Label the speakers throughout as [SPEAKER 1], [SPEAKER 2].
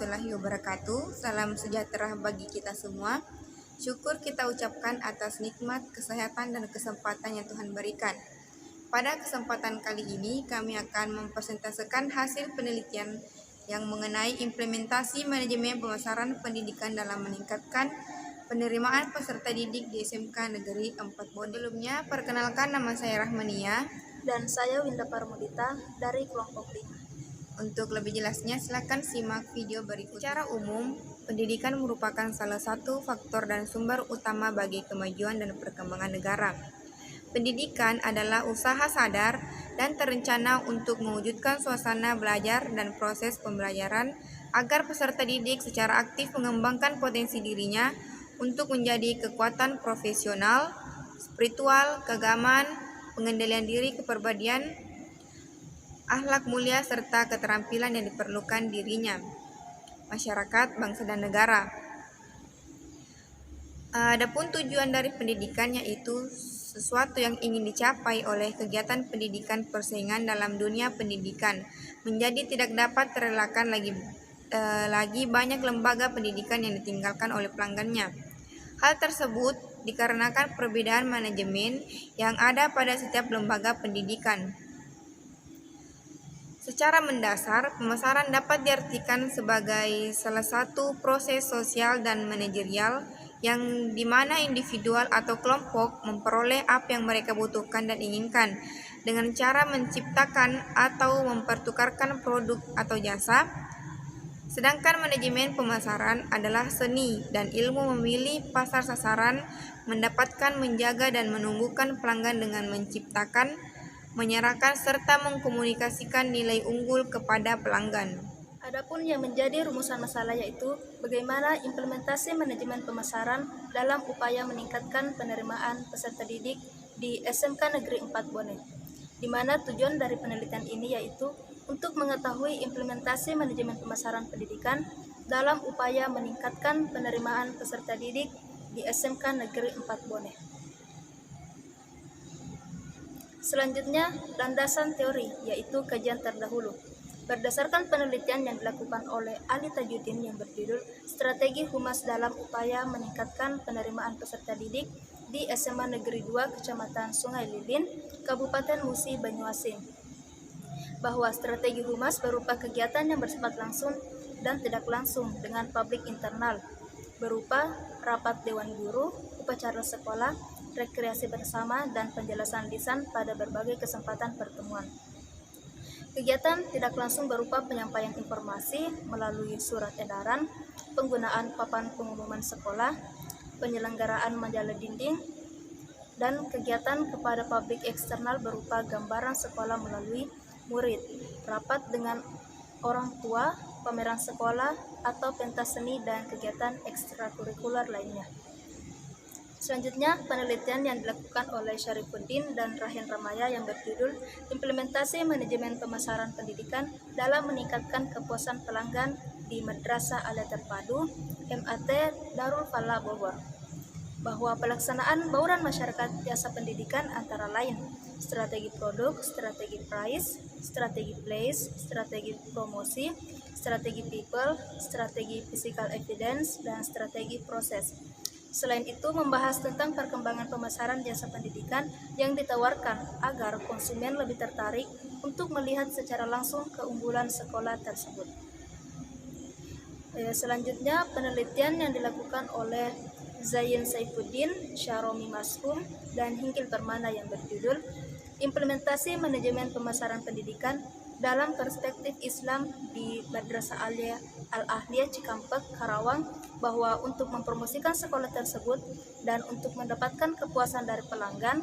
[SPEAKER 1] warahmatullahi wabarakatuh. Salam sejahtera bagi kita semua. Syukur kita ucapkan atas nikmat, kesehatan, dan kesempatan yang Tuhan berikan. Pada kesempatan kali ini, kami akan mempresentasikan hasil penelitian yang mengenai implementasi manajemen pemasaran pendidikan dalam meningkatkan penerimaan peserta didik di SMK Negeri 4 Bone. Sebelumnya, perkenalkan, nama saya Rahmania.
[SPEAKER 2] Dan saya Winda Parmudita dari kelompok 5.
[SPEAKER 1] Untuk lebih jelasnya, silakan simak video berikut. Secara umum, pendidikan merupakan salah satu faktor dan sumber utama bagi kemajuan dan perkembangan negara. Pendidikan adalah usaha sadar dan terencana untuk mewujudkan suasana belajar dan proses pembelajaran agar peserta didik secara aktif mengembangkan potensi dirinya untuk menjadi kekuatan profesional, spiritual, keagamaan, pengendalian diri, kepribadian, akhlak mulia, serta keterampilan yang diperlukan dirinya, masyarakat, bangsa, dan negara. Adapun tujuan dari pendidikan yaitu sesuatu yang ingin dicapai oleh kegiatan pendidikan. Persaingan dalam dunia pendidikan menjadi tidak dapat terelakkan lagi banyak lembaga pendidikan yang ditinggalkan oleh pelanggannya. Hal tersebut dikarenakan perbedaan manajemen yang ada pada setiap lembaga pendidikan. Secara mendasar, pemasaran dapat diartikan sebagai salah satu proses sosial dan manajerial yang dimana individual atau kelompok memperoleh apa yang mereka butuhkan dan inginkan dengan cara menciptakan atau mempertukarkan produk atau jasa. Sedangkan manajemen pemasaran adalah seni dan ilmu memilih pasar sasaran, mendapatkan, menjaga, dan menumbuhkan pelanggan dengan menciptakan, menyerahkan, serta mengkomunikasikan nilai unggul kepada pelanggan.
[SPEAKER 2] Adapun yang menjadi rumusan masalah yaitu bagaimana implementasi manajemen pemasaran dalam upaya meningkatkan penerimaan peserta didik di SMK Negeri 4 Bone, di mana tujuan dari penelitian ini yaitu untuk mengetahui implementasi manajemen pemasaran pendidikan dalam upaya meningkatkan penerimaan peserta didik di SMK Negeri 4 Bone. Selanjutnya, landasan teori, yaitu kajian terdahulu. Berdasarkan penelitian yang dilakukan oleh Ali Tajuddin yang berjudul Strategi Humas dalam Upaya Meningkatkan Penerimaan Peserta Didik di SMA Negeri 2 Kecamatan Sungai Lilin, Kabupaten Musi, Banyuasin, bahwa strategi humas berupa kegiatan yang bersifat langsung dan tidak langsung dengan publik internal, berupa rapat dewan guru, upacara sekolah, rekreasi bersama, dan penjelasan lisan pada berbagai kesempatan pertemuan. Kegiatan tidak langsung berupa penyampaian informasi melalui surat edaran, penggunaan papan pengumuman sekolah, penyelenggaraan majalah dinding, dan kegiatan kepada publik eksternal berupa gambaran sekolah melalui murid, rapat dengan orang tua, pameran sekolah, atau pentas seni dan kegiatan ekstrakurikuler lainnya. Selanjutnya, penelitian yang dilakukan oleh Syarifuddin dan Rahen Ramaya yang berjudul Implementasi Manajemen Pemasaran Pendidikan dalam Meningkatkan Kepuasan Pelanggan di Madrasah Alia Terpadu MAT Darul Falah Bogor, bahwa pelaksanaan bauran masyarakat jasa pendidikan antara lain strategi produk, strategi price, strategi place, strategi promosi, strategi people, strategi physical evidence, dan strategi proses. Selain itu, membahas tentang perkembangan pemasaran jasa pendidikan yang ditawarkan agar konsumen lebih tertarik untuk melihat secara langsung keunggulan sekolah tersebut. Selanjutnya, penelitian yang dilakukan oleh Zain Saifuddin, Syaromi Mashum, dan Hingkil Permana yang berjudul Implementasi Manajemen Pemasaran Pendidikan dalam Perspektif Islam di Madrasah Alia Al-Ahliyah Cikampek, Karawang, bahwa untuk mempromosikan sekolah tersebut dan untuk mendapatkan kepuasan dari pelanggan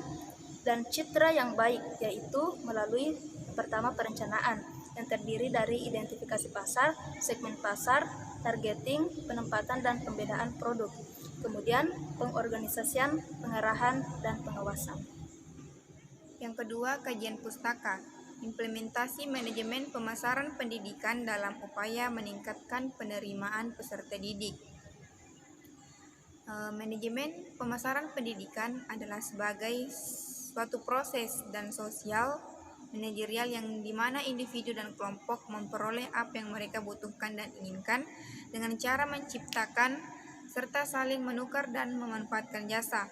[SPEAKER 2] dan citra yang baik, yaitu melalui pertama perencanaan yang terdiri dari identifikasi pasar, segmen pasar, targeting, penempatan dan pembedaan produk, kemudian pengorganisasian, pengarahan, dan pengawasan.
[SPEAKER 1] Yang kedua, kajian pustaka. Implementasi manajemen pemasaran pendidikan dalam upaya meningkatkan penerimaan peserta didik. Manajemen pemasaran pendidikan adalah sebagai suatu proses dan sosial manajerial yang dimana individu dan kelompok memperoleh apa yang mereka butuhkan dan inginkan dengan cara menciptakan serta saling menukar dan memanfaatkan jasa.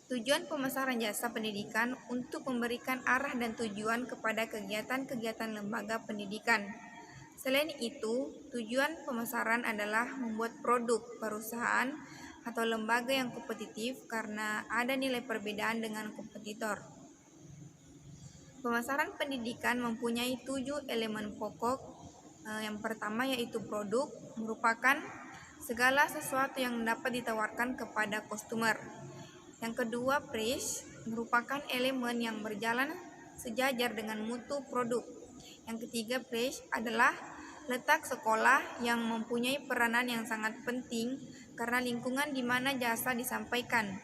[SPEAKER 1] Tujuan pemasaran jasa pendidikan untuk memberikan arah dan tujuan kepada kegiatan-kegiatan lembaga pendidikan. Selain itu, tujuan pemasaran adalah membuat produk perusahaan atau lembaga yang kompetitif karena ada nilai perbedaan dengan kompetitor. Pemasaran pendidikan mempunyai 7 elemen pokok. Yang pertama yaitu produk, merupakan segala sesuatu yang dapat ditawarkan kepada customer. Yang kedua, price, merupakan elemen yang berjalan sejajar dengan mutu produk. Yang ketiga, place adalah letak sekolah yang mempunyai peranan yang sangat penting karena lingkungan di mana jasa disampaikan.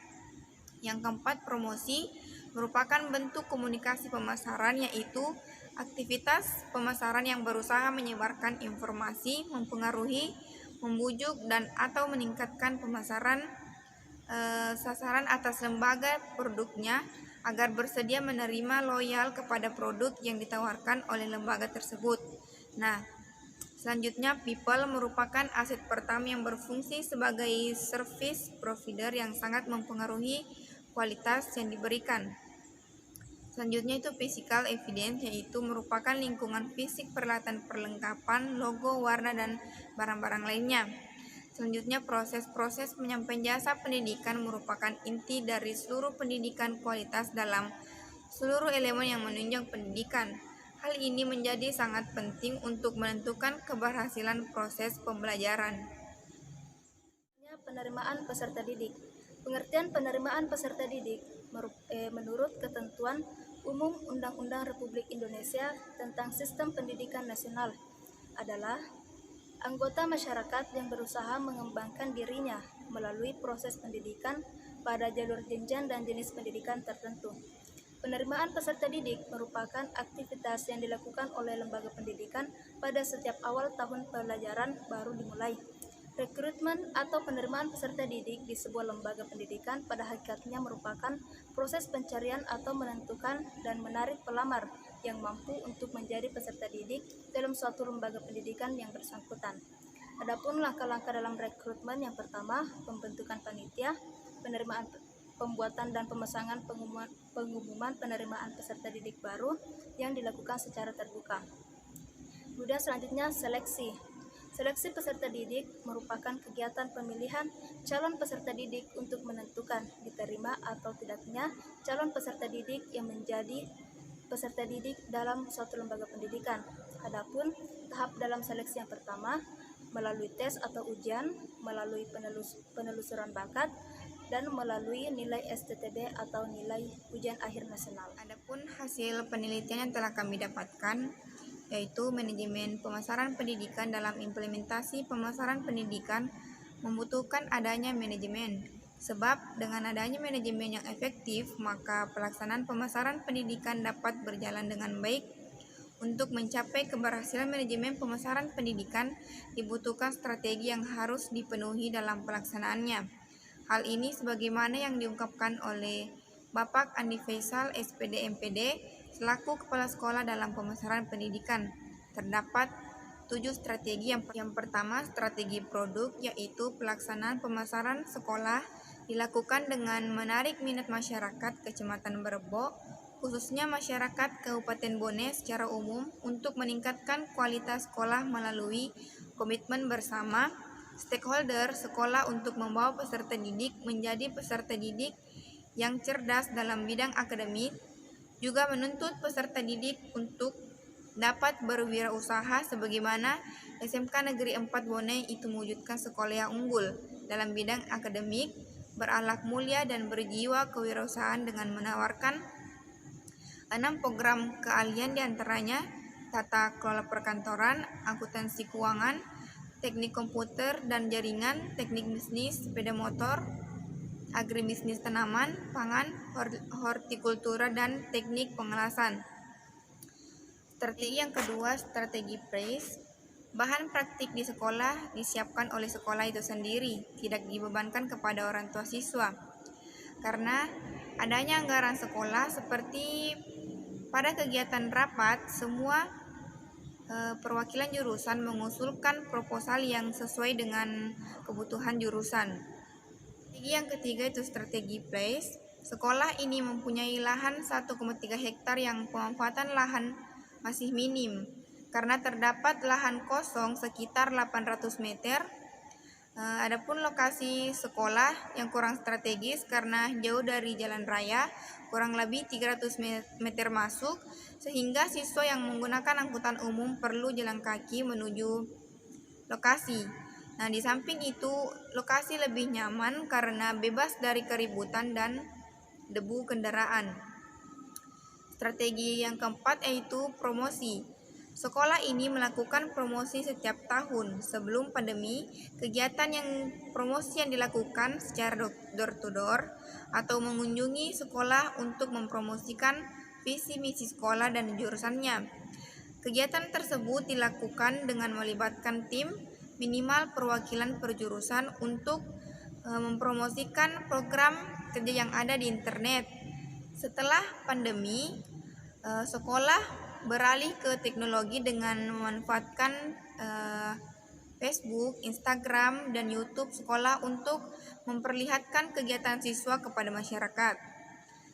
[SPEAKER 1] Yang keempat, promosi, merupakan bentuk komunikasi pemasaran yaitu aktivitas pemasaran yang berusaha menyebarkan informasi, mempengaruhi, membujuk dan atau meningkatkan pemasaran sasaran atas lembaga produknya agar bersedia menerima loyal kepada produk yang ditawarkan oleh lembaga tersebut. Nah, selanjutnya people merupakan aset pertama yang berfungsi sebagai service provider yang sangat mempengaruhi kualitas yang diberikan. Selanjutnya itu physical evidence, yaitu merupakan lingkungan fisik, peralatan perlengkapan, logo, warna, dan barang-barang lainnya. Selanjutnya proses-proses penyampaian jasa pendidikan merupakan inti dari seluruh pendidikan kualitas dalam seluruh elemen yang menunjang pendidikan. Hal ini menjadi sangat penting untuk menentukan keberhasilan proses pembelajaran.
[SPEAKER 2] Penerimaan peserta didik. Pengertian penerimaan peserta didik menurut ketentuan umum Undang-Undang Republik Indonesia tentang Sistem Pendidikan Nasional adalah anggota masyarakat yang berusaha mengembangkan dirinya melalui proses pendidikan pada jalur jenjang dan jenis pendidikan tertentu. Penerimaan peserta didik merupakan aktivitas yang dilakukan oleh lembaga pendidikan pada setiap awal tahun pelajaran baru dimulai. Rekrutmen atau penerimaan peserta didik di sebuah lembaga pendidikan pada hakikatnya merupakan proses pencarian atau menentukan dan menarik pelamar yang mampu untuk menjadi peserta didik dalam suatu lembaga pendidikan yang bersangkutan. Adapun langkah-langkah dalam rekrutmen yang pertama, pembentukan panitia, penerimaan pembuatan dan pemasangan pengumuman penerimaan peserta didik baru yang dilakukan secara terbuka. Kemudian selanjutnya seleksi. Seleksi peserta didik merupakan kegiatan pemilihan calon peserta didik untuk menentukan diterima atau tidaknya calon peserta didik yang menjadi peserta didik dalam suatu lembaga pendidikan. Adapun tahap dalam seleksi yang pertama melalui tes atau ujian, melalui penelusuran bakat, dan melalui nilai STTB atau nilai ujian akhir nasional.
[SPEAKER 1] Adapun hasil penelitian yang telah kami dapatkan yaitu manajemen pemasaran pendidikan. Dalam implementasi pemasaran pendidikan membutuhkan adanya manajemen. Sebab dengan adanya manajemen yang efektif, maka pelaksanaan pemasaran pendidikan dapat berjalan dengan baik. Untuk mencapai keberhasilan manajemen pemasaran pendidikan, dibutuhkan strategi yang harus dipenuhi dalam pelaksanaannya. Hal ini sebagaimana yang diungkapkan oleh Bapak Andi Faisal, SPD MPD, selaku Kepala Sekolah dalam pemasaran pendidikan. Terdapat 7 strategi. Yang pertama, strategi produk, yaitu pelaksanaan pemasaran sekolah dilakukan dengan menarik minat masyarakat Kecamatan Berebo, khususnya masyarakat Kabupaten Bone secara umum, untuk meningkatkan kualitas sekolah melalui komitmen bersama stakeholder sekolah untuk membawa peserta didik menjadi peserta didik yang cerdas dalam bidang akademik, juga menuntut peserta didik untuk dapat berwirausaha sebagaimana SMK Negeri 4 Bone itu mewujudkan sekolah yang unggul dalam bidang akademik, berakhlak mulia dan berjiwa kewirausahaan dengan menawarkan 6 program keahlian diantaranya tata kelola perkantoran, akuntansi keuangan, teknik komputer dan jaringan, teknik bisnis sepeda motor, agribisnis tanaman, pangan, hortikultura, dan teknik pengelasan. Strategi yang kedua, strategi price. Bahan praktik di sekolah disiapkan oleh sekolah itu sendiri, tidak dibebankan kepada orang tua siswa. Karena adanya anggaran sekolah seperti Pada kegiatan rapat, semua perwakilan jurusan mengusulkan proposal yang sesuai dengan kebutuhan jurusan. Strategi yang ketiga itu strategi place. Sekolah ini mempunyai lahan 1,3 hektar yang pemanfaatan lahan masih minim karena terdapat lahan kosong sekitar 800 meter. Adapun lokasi sekolah yang kurang strategis karena jauh dari jalan raya, kurang lebih 300 meter masuk, sehingga siswa yang menggunakan angkutan umum perlu jalan kaki menuju lokasi. Nah, di samping itu, lokasi lebih nyaman karena bebas dari keributan dan debu kendaraan. Strategi yang keempat yaitu promosi. Sekolah ini melakukan promosi setiap tahun. Sebelum pandemi, kegiatan promosi yang dilakukan secara door to door atau mengunjungi sekolah untuk mempromosikan visi misi sekolah dan jurusannya. Kegiatan tersebut dilakukan dengan melibatkan tim minimal perwakilan perjurusan untuk mempromosikan program kerja yang ada di internet. Setelah pandemi, sekolah beralih ke teknologi dengan memanfaatkan Facebook, Instagram, dan YouTube sekolah untuk memperlihatkan kegiatan siswa kepada masyarakat.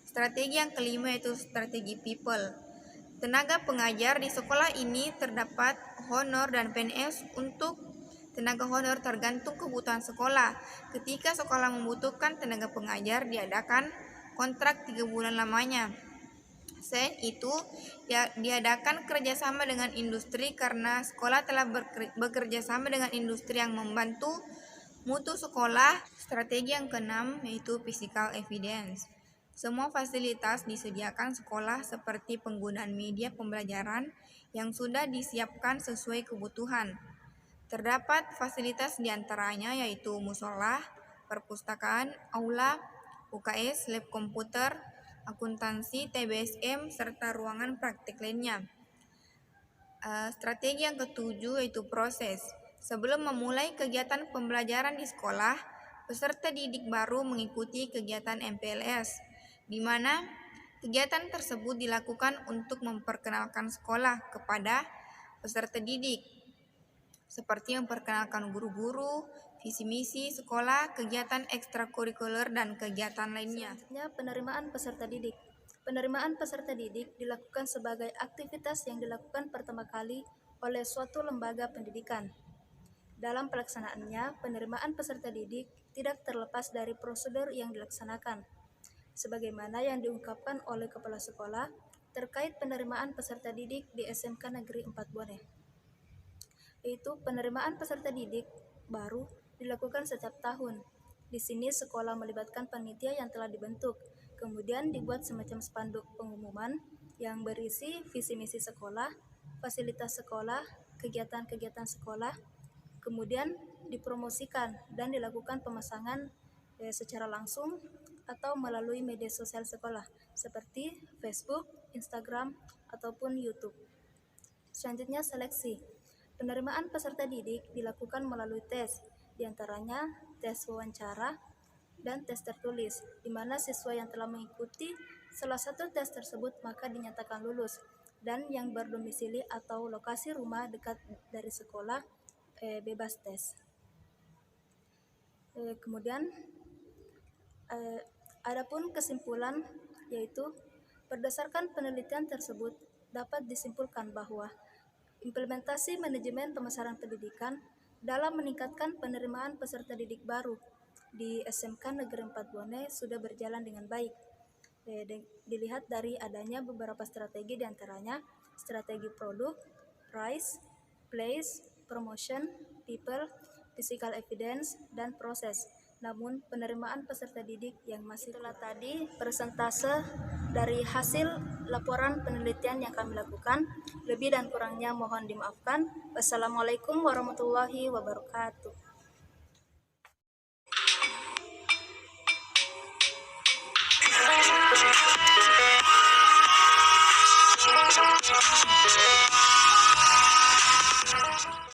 [SPEAKER 1] Strategi yang kelima yaitu strategi people. Tenaga pengajar di sekolah ini terdapat honor dan PNS. Untuk tenaga honor tergantung kebutuhan sekolah. Ketika sekolah membutuhkan tenaga pengajar, diadakan kontrak 3 bulan lamanya. Selain itu, diadakan kerjasama dengan industri karena sekolah telah bekerja sama dengan industri yang membantu mutu sekolah. Strategi yang keenam yaitu physical evidence. Semua fasilitas disediakan sekolah seperti penggunaan media pembelajaran yang sudah disiapkan sesuai kebutuhan. Terdapat fasilitas diantaranya yaitu musola, perpustakaan, aula, UKS, lab komputer, akuntansi, TBSM, serta ruangan praktik lainnya. Strategi yang ketujuh yaitu proses. Sebelum memulai kegiatan pembelajaran di sekolah, peserta didik baru mengikuti kegiatan MPLS, di mana kegiatan tersebut dilakukan untuk memperkenalkan sekolah kepada peserta didik, seperti memperkenalkan guru-guru, visi misi sekolah, kegiatan ekstrakurikuler, dan kegiatan lainnya.
[SPEAKER 2] Selanjutnya, penerimaan peserta didik. Penerimaan peserta didik dilakukan sebagai aktivitas yang dilakukan pertama kali oleh suatu lembaga pendidikan. Dalam pelaksanaannya, penerimaan peserta didik tidak terlepas dari prosedur yang dilaksanakan, sebagaimana yang diungkapkan oleh Kepala Sekolah terkait penerimaan peserta didik di SMK Negeri 4 Bone, yaitu penerimaan peserta didik baru dilakukan setiap tahun. Di sini sekolah melibatkan panitia yang telah dibentuk, kemudian dibuat semacam spanduk pengumuman yang berisi visi misi sekolah, fasilitas sekolah, kegiatan-kegiatan sekolah, kemudian dipromosikan dan dilakukan pemasangan secara langsung atau melalui media sosial sekolah seperti Facebook, Instagram, ataupun YouTube. Selanjutnya, seleksi. Penerimaan peserta didik dilakukan melalui tes, diantaranya tes wawancara dan tes tertulis, di mana siswa yang telah mengikuti salah satu tes tersebut maka dinyatakan lulus, dan yang berdomisili atau lokasi rumah dekat dari sekolah bebas tes. Kemudian adapun kesimpulan, yaitu berdasarkan penelitian tersebut dapat disimpulkan bahwa implementasi manajemen pemasaran pendidikan dalam meningkatkan penerimaan peserta didik baru di SMK Negeri 4 Bone sudah berjalan dengan baik. Dilihat dari adanya beberapa strategi, diantaranya strategi produk, price, place, promotion, people, physical evidence, dan proses. Namun penerimaan peserta didik yang masih telah tadi persentase dari hasil laporan penelitian yang kami lakukan. Lebih dan kurangnya mohon dimaafkan. Wassalamualaikum warahmatullahi wabarakatuh.